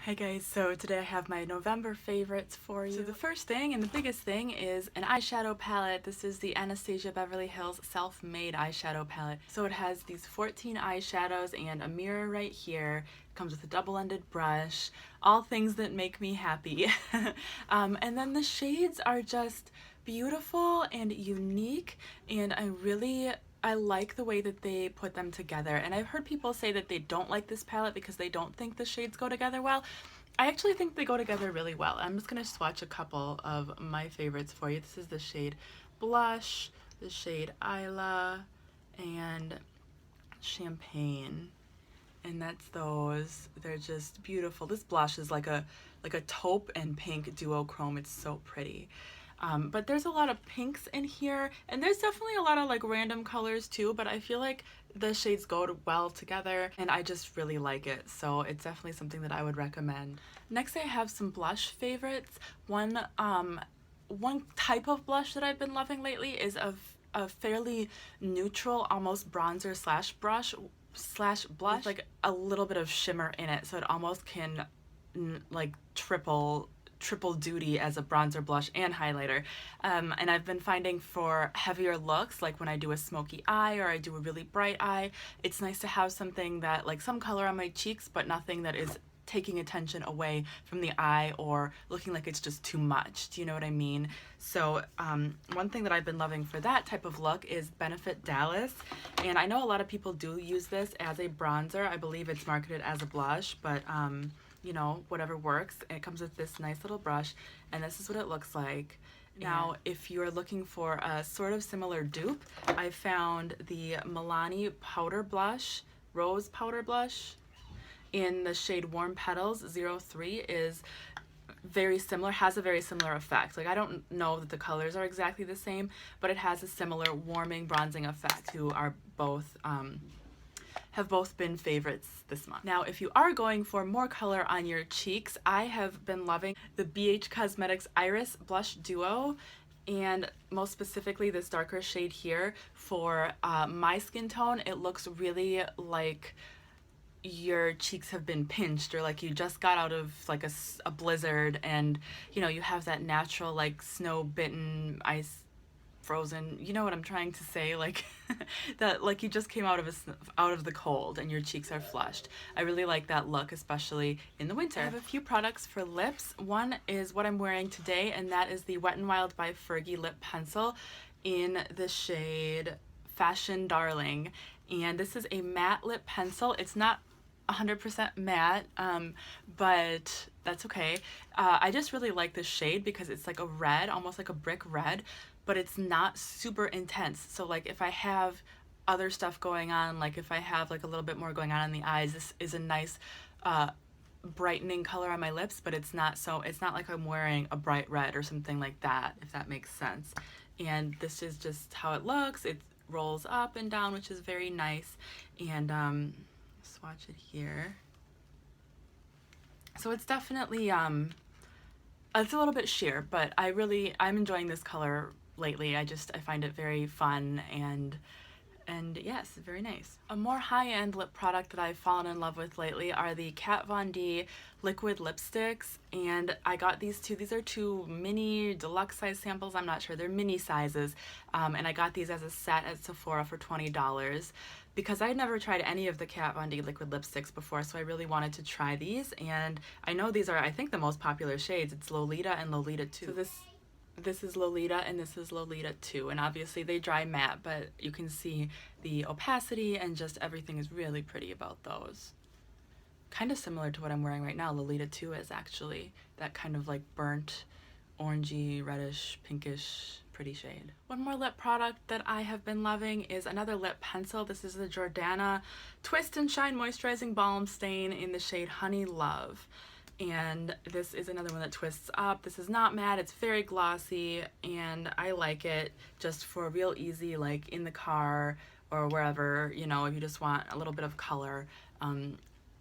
Hi guys, so today I have my November favorites for you. So the first thing and the biggest thing is an eyeshadow palette. This is the Anastasia Beverly Hills self-made eyeshadow palette. So it has these 14 eyeshadows and a mirror right here. It comes with a double-ended brush, all things that make me happy. And then the shades are just beautiful and unique, and I like the way that they put them together. And I've heard people say that they don't like this palette because they don't think the shades go together well. I actually think they go together really well. I'm just going to swatch a couple of my favorites for you. This is the shade Blush, the shade Isla, and Champagne. And that's those. They're just beautiful. This blush is like a taupe and pink duochrome. It's so pretty. But there's a lot of pinks in here, and there's definitely a lot of like random colors too, but I feel like the shades go well together and I just really like it, so it's definitely something that I would recommend. Next I have some blush favorites. One type of blush that I've been loving lately is a fairly neutral, almost bronzer slash blush with like a little bit of shimmer in it, so it almost can like triple duty as a bronzer, blush, and highlighter. And I've been finding for heavier looks, like when I do a smoky eye or I do a really bright eye, it's nice to have something that, like some color on my cheeks, but nothing that is taking attention away from the eye or looking like it's just too much. Do you know what I mean? So one thing that I've been loving for that type of look is Benefit Dallas. And I know a lot of people do use this as a bronzer. I believe it's marketed as a blush, but you know, whatever works. And it comes with this nice little brush, and this is what it looks like. Now, if you're looking for a sort of similar dupe, I found the Milani powder blush, rose powder blush, in the shade Warm Petals 03 is very similar, has a very similar effect. Like, I don't know that the colors are exactly the same, but it has a similar warming, bronzing effect, who are both have both been favorites this month. Now, if you are going for more color on your cheeks, I have been loving the BH Cosmetics Iris Blush Duo, and most specifically this darker shade here. For my skin tone, it looks really like your cheeks have been pinched, or like you just got out of like a blizzard, and you know, you have that natural like snow bitten, ice frozen, you know what I'm trying to say, like that, like you just came out of the cold and your cheeks are flushed. I really like that look, especially in the winter. I have a few products for lips. One is what I'm wearing today, and that is the Wet n Wild by Fergie lip pencil in the shade Fashion Darling. And this is a matte lip pencil. It's not 100% matte, but that's okay. I just really like this shade because it's like a red, almost like a brick red, but it's not super intense. So like if I have other stuff going on, like if I have like a little bit more going on in the eyes, this is a nice brightening color on my lips, but it's not like I'm wearing a bright red or something like that, if that makes sense. And this is just how it looks. It rolls up and down, which is very nice. And swatch it here. So it's definitely it's a little bit sheer, but I'm enjoying this color lately. I find it very fun, and yes, very nice. A more high-end lip product that I've fallen in love with lately are the Kat Von D liquid lipsticks, and I got these two. These are two mini deluxe size samples. I'm not sure, they're mini sizes, and I got these as a set at Sephora for $20 because I had never tried any of the Kat Von D liquid lipsticks before, so I really wanted to try these. And I know these are, I think, the most popular shades. It's Lolita and Lolita II. So this is Lolita and this is Lolita II, and obviously they dry matte, but you can see the opacity and just everything is really pretty about those. Kind of similar to what I'm wearing right now. Lolita II is actually that kind of like burnt orangey, reddish, pinkish, pretty shade. One more lip product that I have been loving is another lip pencil. This is the Jordana Twist and Shine Moisturizing Balm Stain in the shade Honey Love. And this is another one that twists up. This is not matte, it's very glossy, and I like it just for real easy, like in the car or wherever, you know, if you just want a little bit of color.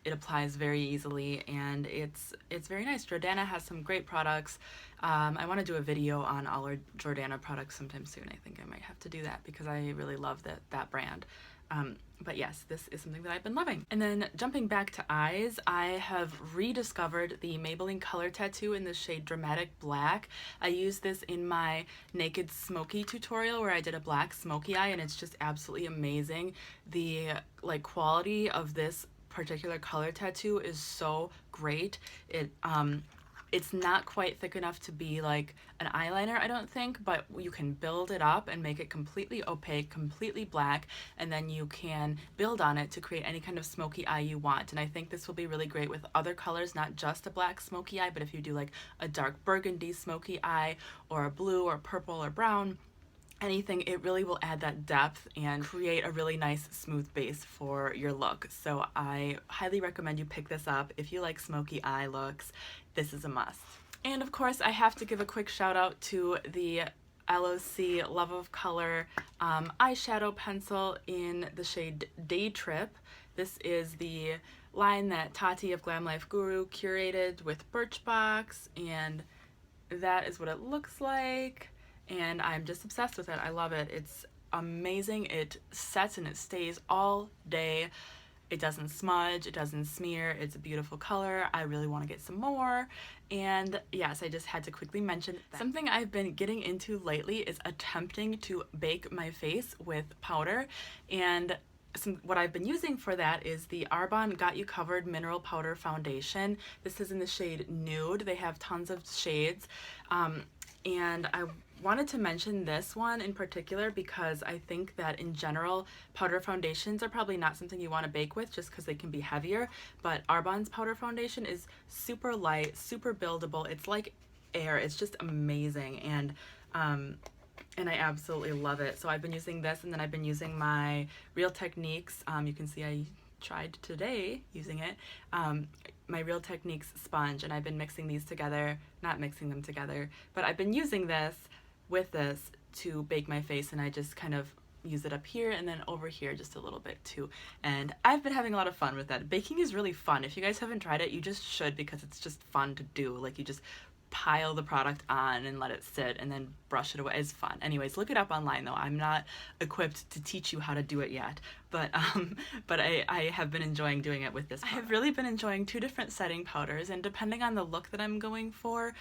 It applies very easily, and it's very nice. Jordana has some great products. I want to do a video on all our Jordana products sometime soon. I think I might have to do that because I really love that brand. But yes, this is something that I've been loving. And then jumping back to eyes, I have rediscovered the Maybelline Color Tattoo in the shade Dramatic Black. I used this in my Naked Smoky tutorial where I did a black smoky eye, and it's just absolutely amazing. The like quality of this particular color tattoo is so great. It's not quite thick enough to be like an eyeliner, I don't think, but you can build it up and make it completely opaque, completely black, and then you can build on it to create any kind of smoky eye you want. And I think this will be really great with other colors, not just a black smoky eye, but if you do like a dark burgundy smoky eye or a blue or purple or brown, anything, it really will add that depth and create a really nice smooth base for your look. So I highly recommend you pick this up. If you like smoky eye looks, this is a must. And of course, I have to give a quick shout out to the LOC Love of Color eyeshadow pencil in the shade Daytrip. This is the line that Tati of Glam Life Guru curated with Birchbox, and that is what it looks like. And I'm just obsessed with it. I love it. It's amazing. It sets and it stays all day. It doesn't smudge, it doesn't smear, it's a beautiful color. I really want to get some more. And yes, I just had to quickly mention that. Something I've been getting into lately is attempting to bake my face with powder. And what I've been using for that is the Arbonne Got You Covered Mineral Powder Foundation. This is in the shade Nude. They have tons of shades. And I wanted to mention this one in particular because I think that in general powder foundations are probably not something you want to bake with just because they can be heavier, but Arbonne's powder foundation is super light, super buildable. It's like air. It's just amazing, and I absolutely love it. So I've been using this, and then I've been using my Real Techniques. You can see I tried today using it. My Real Techniques sponge, and I've been mixing these together, not mixing them together, but I've been using this with this to bake my face, and I just kind of use it up here and then over here just a little bit too. And I've been having a lot of fun with that. Baking is really fun. If you guys haven't tried it, you just should, because it's just fun to do. Like, you just pile the product on and let it sit and then brush it away. It's fun. Anyways, look it up online though. I'm not equipped to teach you how to do it yet, but I have been enjoying doing it with this powder. I have really been enjoying two different setting powders, and depending on the look that I'm going for,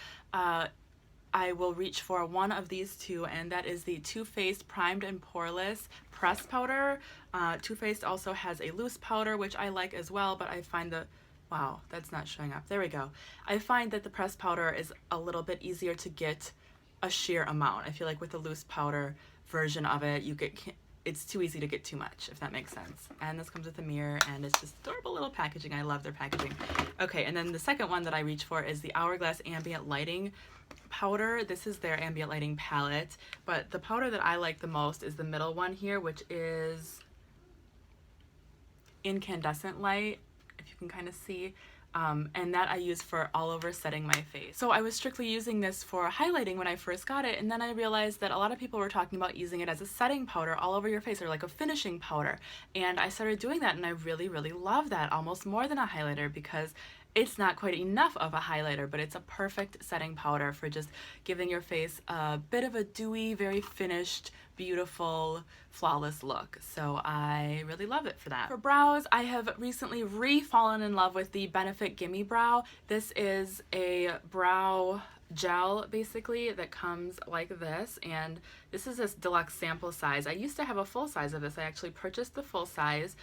I will reach for one of these two, and that is the Too Faced Primed and Poreless Press Powder. Too Faced also has a loose powder, which I like as well, but I find the wow, that's not showing up. There we go. I find that the pressed powder is a little bit easier to get a sheer amount. I feel like with the loose powder version of it, it's too easy to get too much, if that makes sense. And this comes with a mirror, and it's just adorable little packaging. I love their packaging. Okay, and then the second one that I reach for is the Hourglass Ambient Lighting Powder. This is their Ambient Lighting palette, but the powder that I like the most is the middle one here, which is Incandescent Light, if you can kind of see, and that I use for all over setting my face. So I was strictly using this for highlighting when I first got it, and then I realized that a lot of people were talking about using it as a setting powder all over your face, or like a finishing powder, and I started doing that, and I really, really love that, almost more than a highlighter, because it's not quite enough of a highlighter, but it's a perfect setting powder for just giving your face a bit of a dewy, very finished, beautiful, flawless look. So I really love it for that. For brows, I have recently re-fallen in love with the Benefit Gimme Brow. This is a brow gel basically that comes like this, and this is this deluxe sample size. I used to have a full size of this. I actually purchased the full size,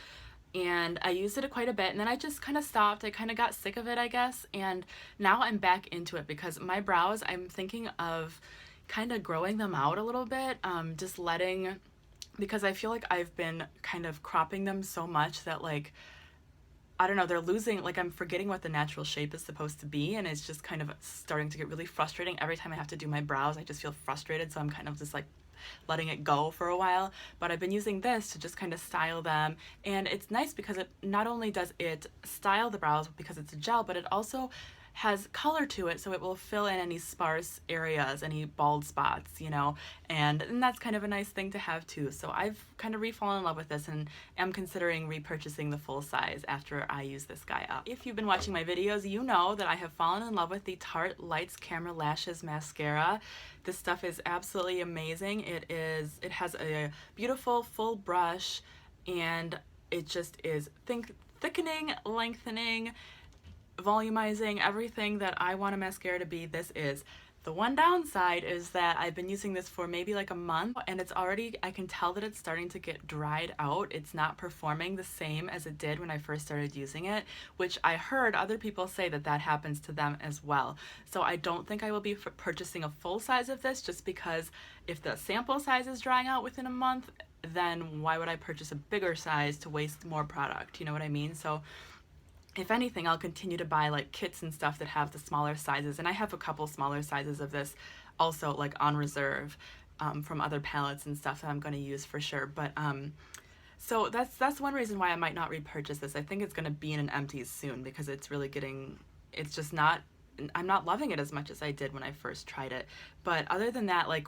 and I used it quite a bit, and then I just kind of stopped. I kind of got sick of it, I guess, and now I'm back into it because my brows, I'm thinking of kind of growing them out a little bit, just letting, because I feel like I've been kind of cropping them so much that, like, I don't know, they're losing, like, I'm forgetting what the natural shape is supposed to be, and it's just kind of starting to get really frustrating. Every time I have to do my brows, I just feel frustrated, so I'm kind of just like letting it go for a while. But I've been using this to just kind of style them, and it's nice because it not only does it style the brows because it's a gel, but it also has color to it, so it will fill in any sparse areas, any bald spots, you know, and that's kind of a nice thing to have too. So I've kind of re-fallen in love with this and am considering repurchasing the full size after I use this guy up. If you've been watching my videos, you know that I have fallen in love with the Tarte Lights Camera Lashes Mascara. This stuff is absolutely amazing. It has a beautiful full brush, and it just is thickening, lengthening, volumizing, everything that I want a mascara to be. This is. The one downside is that I've been using this for maybe like a month, and it's already, I can tell that it's starting to get dried out. It's not performing the same as it did when I first started using it, which I heard other people say that that happens to them as well. So I don't think I will be purchasing a full size of this, just because if the sample size is drying out within a month, then why would I purchase a bigger size to waste more product? You know what I mean? So if anything, I'll continue to buy like kits and stuff that have the smaller sizes, and I have a couple smaller sizes of this also like on reserve from other palettes and stuff that I'm going to use for sure. But so that's one reason why I might not repurchase this. I think it's going to be in an empties soon, because it's really getting, it's just not, I'm not loving it as much as I did when I first tried it. But other than that, like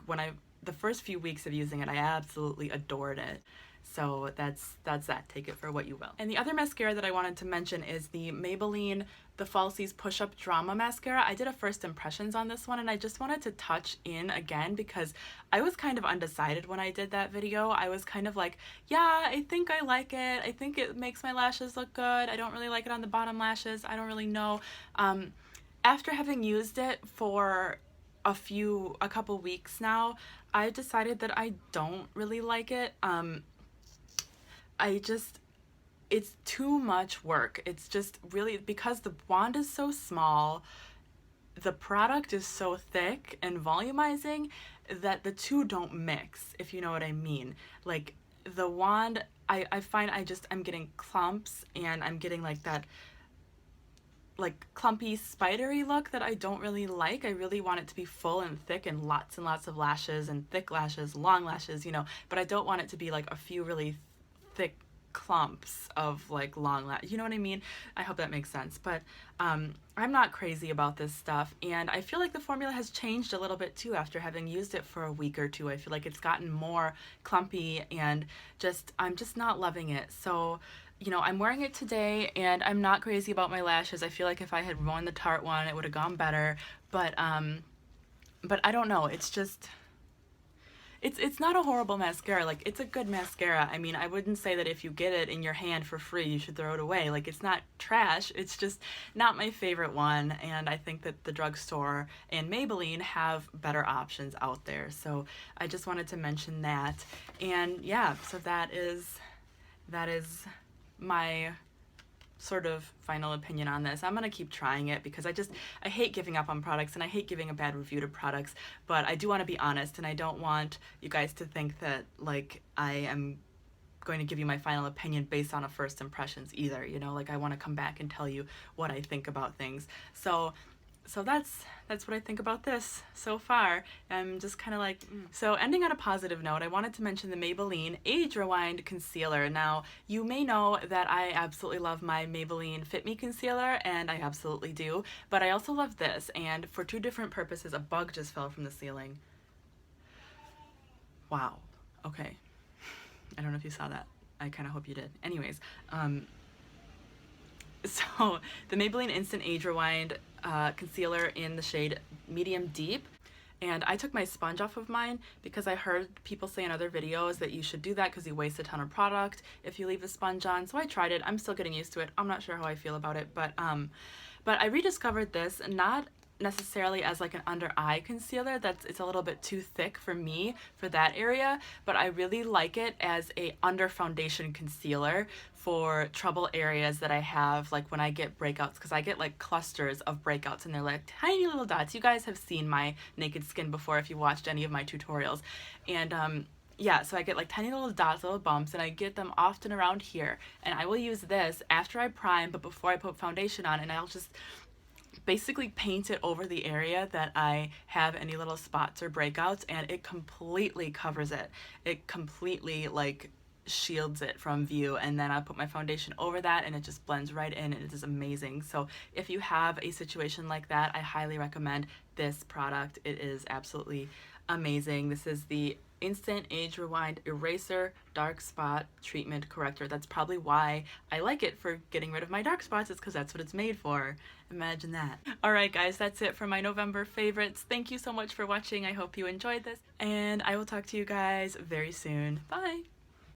the first few weeks of using it, I absolutely adored it. So that's that. Take it for what you will. And the other mascara that I wanted to mention is the Maybelline the Falsies Push Up Drama Mascara. I did a first impressions on this one, and I just wanted to touch in again because I was kind of undecided when I did that video. I was kind of like, yeah, I think I like it. I think it makes my lashes look good. I don't really like it on the bottom lashes. I don't really know. After having used it for a couple weeks now, I decided that I don't really like it. It's too much work. It's just really, because the wand is so small, the product is so thick and volumizing that the two don't mix, if you know what I mean. Like the wand, I find I'm getting clumps, and I'm getting like that like clumpy spidery look that I don't really like. I really want it to be full and thick and lots of lashes and thick lashes, long lashes, you know, but I don't want it to be like a few really thick clumps of like long lashes, you know what I mean? I hope that makes sense. But I'm not crazy about this stuff, and I feel like the formula has changed a little bit too after having used it for a week or two. I feel like it's gotten more clumpy, and I'm just not loving it. So, you know, I'm wearing it today, and I'm not crazy about my lashes. I feel like if I had worn the Tarte one, it would have gone better. But I don't know. It's just, it's not a horrible mascara. Like, it's a good mascara. I mean, I wouldn't say that if you get it in your hand for free, you should throw it away. Like, it's not trash. It's just not my favorite one. And I think that the drugstore and Maybelline have better options out there. So I just wanted to mention that. And yeah, so that is my sort of final opinion on this. I'm gonna keep trying it because I hate giving up on products, and I hate giving a bad review to products, but I do want to be honest, and I don't want you guys to think that like I am going to give you my final opinion based on a first impressions either, you know, like I want to come back and tell you what I think about things. So that's what I think about this so far. I'm just kind of like, So ending on a positive note, I wanted to mention the Maybelline Age Rewind Concealer. Now, you may know that I absolutely love my Maybelline Fit Me Concealer, and I absolutely do, but I also love this, and for two different purposes. A bug just fell from the ceiling. Wow. Okay. I don't know if you saw that. I kind of hope you did. Anyways, so the Maybelline Instant Age Rewind concealer in the shade Medium Deep, and I took my sponge off of mine because I heard people say in other videos that you should do that because you waste a ton of product if you leave the sponge on. So I tried it. I'm still getting used to it. I'm not sure how I feel about it, but I rediscovered this, not necessarily as like an under eye concealer. It's a little bit too thick for me for that area, but I really like it as a under foundation concealer for trouble areas that I have, like when I get breakouts, because I get like clusters of breakouts, and they're like tiny little dots. You guys have seen my naked skin before if you watched any of my tutorials, and yeah, so I get like tiny little dots, little bumps, and I get them often around here, and I will use this after I prime but before I put foundation on, and I'll just basically paint it over the area that I have any little spots or breakouts, and it completely covers it. It completely like shields it from view, and then I put my foundation over that, and it just blends right in, and it is amazing. So if you have a situation like that, I highly recommend this product. It is absolutely amazing. This is the Instant Age Rewind Eraser Dark Spot Treatment Corrector. That's probably why I like it for getting rid of my dark spots. It's because that's what it's made for. Imagine that. Alright guys, that's it for my November favorites. Thank you so much for watching. I hope you enjoyed this, and I will talk to you guys very soon. Bye!